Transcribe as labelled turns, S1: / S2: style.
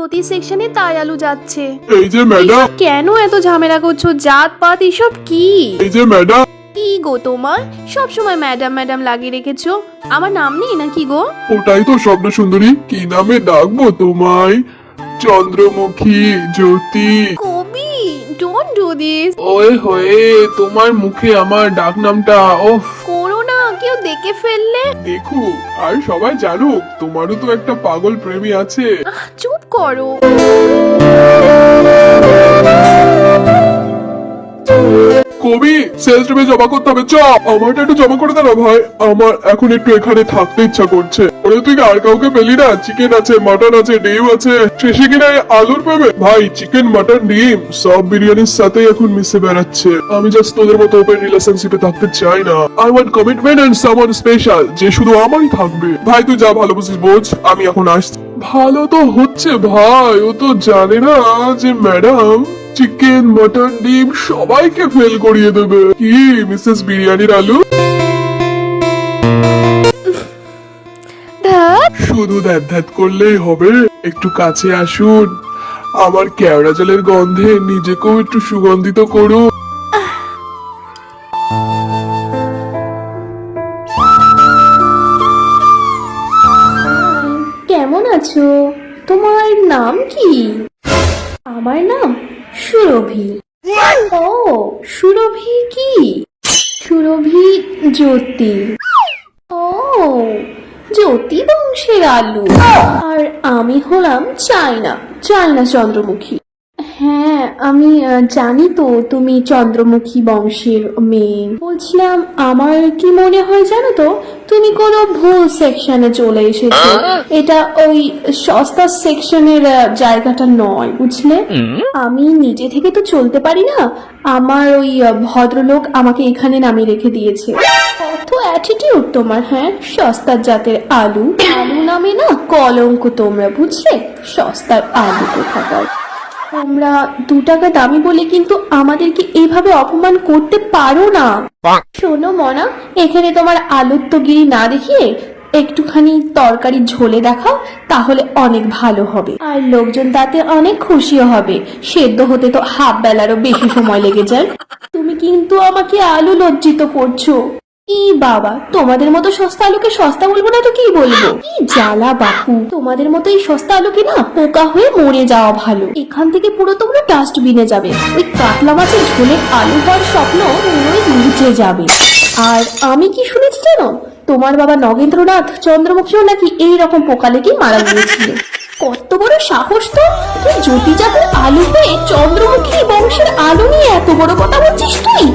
S1: প্রতি সেকশনে তাই আলু যাচ্ছে।
S2: এই যে ম্যাডাম,
S1: কেন এত ঝামেলা করছো? জাত পাত এসব কি?
S2: এই যে ম্যাডাম।
S1: কি গো তোমার সব সময় ম্যাডাম ম্যাডাম লাগিয়ে রেখেছো? আমার নাম নেই নাকি গো?
S2: ওটাই তো স্বপ্ন সুন্দরী, কি নামে ডাকবো তোমায়? চন্দ্রমুখী, জ্যোতি।
S1: কবি, ডোন্ট ডু দিস।
S2: ওয়ে হয়ে তোমার মুখে আমার ডাক নামটা ওফ।
S1: করো না, কেউ দেখে ফেললে।
S2: দেখুক আর সবাই জানুক, তোমারও তো একটা পাগল প্রেমী আছে।
S1: চুপ করো।
S2: কবি, সেলস রুমে জমা করতে হবে, চ। আমারটা একটু জমা করে দে না ভাই, আমার এখন একটু এখানে থাকতে ইচ্ছা করছে। ওরে তুই আর কাউকে পেলি না? চিকেন আছে, মাটন আছে, ডিম আছে, শেষে কিনা আলুর পাবে ভাই। চিকেন, মাটন, ডিম সব বিরিয়ানির সাথে এখন মিশে বেড়াচ্ছে। আমি জাস্ট তোদের মতো ওপেন রিলেশনশিপে থাকতে চাই না। I want commitment and someone special, যে শুধু আমারই থাকবে। ভাই তুই যা ভালো বুঝিস বোঝ, আমি এখন আসছি। ভালো তো হচ্ছে ভাই, ও তো জানে না যে ম্যাডাম চিকেন, মটন, ডিম সবাইকে ফেল করিয়ে দেবে। কি মিসেস বিরিয়ানির আলু? শুধু ধ্যাত করলেই হবে, একটু কাছে আসুন। আমার কেওড়া জলের গন্ধে নিজেকেও একটু সুগন্ধিত করুন।
S1: কেমন আছো? তোমার নাম কি? আমার নাম সুরভি। ও, সুরভি কি? সুরভি জ্যোতি। ও, জ্যোতি বংশের আলু। আর আমি হলাম চায়না চন্দ্রমুখী। হ্যাঁ, আমি জানি তো তুমি চন্দ্রমুখী বংশের মেয়ে। বলছিলাম, আমার কি মনে হয় জানো তো, তুমি কোনো ভুল সেকশনে চলে এসেছো। এটা ওই সস্তা সেকশনের জায়গাটা নয়, বুঝলে? আমি নিজে থেকে তো চলতে পারি না, আমার ওই ভদ্রলোক আমাকে এখানে নামিয়ে রেখে দিয়েছে। কত অ্যাটিটিউড তোমার! হ্যাঁ, সস্তার জাতের আলু। আলু নামে না কলঙ্ক তোমরা, বুঝলে? সস্তার আলু কোথাকার। তোমরা 2 টাকা দামি বলে কিন্তু আমাদেরকে এইভাবে অপমান করতে পারো না। শোনো মনা, এখানে তোমার আলুত্বগিরি না দেখিয়ে একটুখানি তরকারি ঝোলে দেখাও, তাহলে অনেক ভালো হবে। আর লোকজন তাতে অনেক খুশিও হবে। সেদ্ধ হতে তো হাফ বেলারও বেশি সময় লেগে যায়। তুমি কিন্তু আমাকে আলু লজ্জিত করছো। ই বাবা, তোমাদের মতো সস্তা আলুকে সস্তা বলবো না তো কি বলবো? কি জ্বালা বাপু, তোমাদের মতো এই সস্তা আলুকে না পোকা হয়ে মরে যাওয়া ভালো। এখান থেকে পুরো তোমরা ডাস্টবিনে যাবে। ওই কাতলা মাছের ঝোলে আলু হওয়ার স্বপ্ন ওই নিচে যাবে। আর আমি কি শুনেছি জানো, তোমার বাবা নগেন্দ্রনাথ চন্দ্রমুখীও নাকি এইরকম পোকা লেগে মারা গিয়েছিল। কত বড় সাহস তো! তুই জ্যোতি জাতের আলু হয়ে চন্দ্রমুখী বংশের আলু নিয়ে এত বড় কথা বলছিস তুই?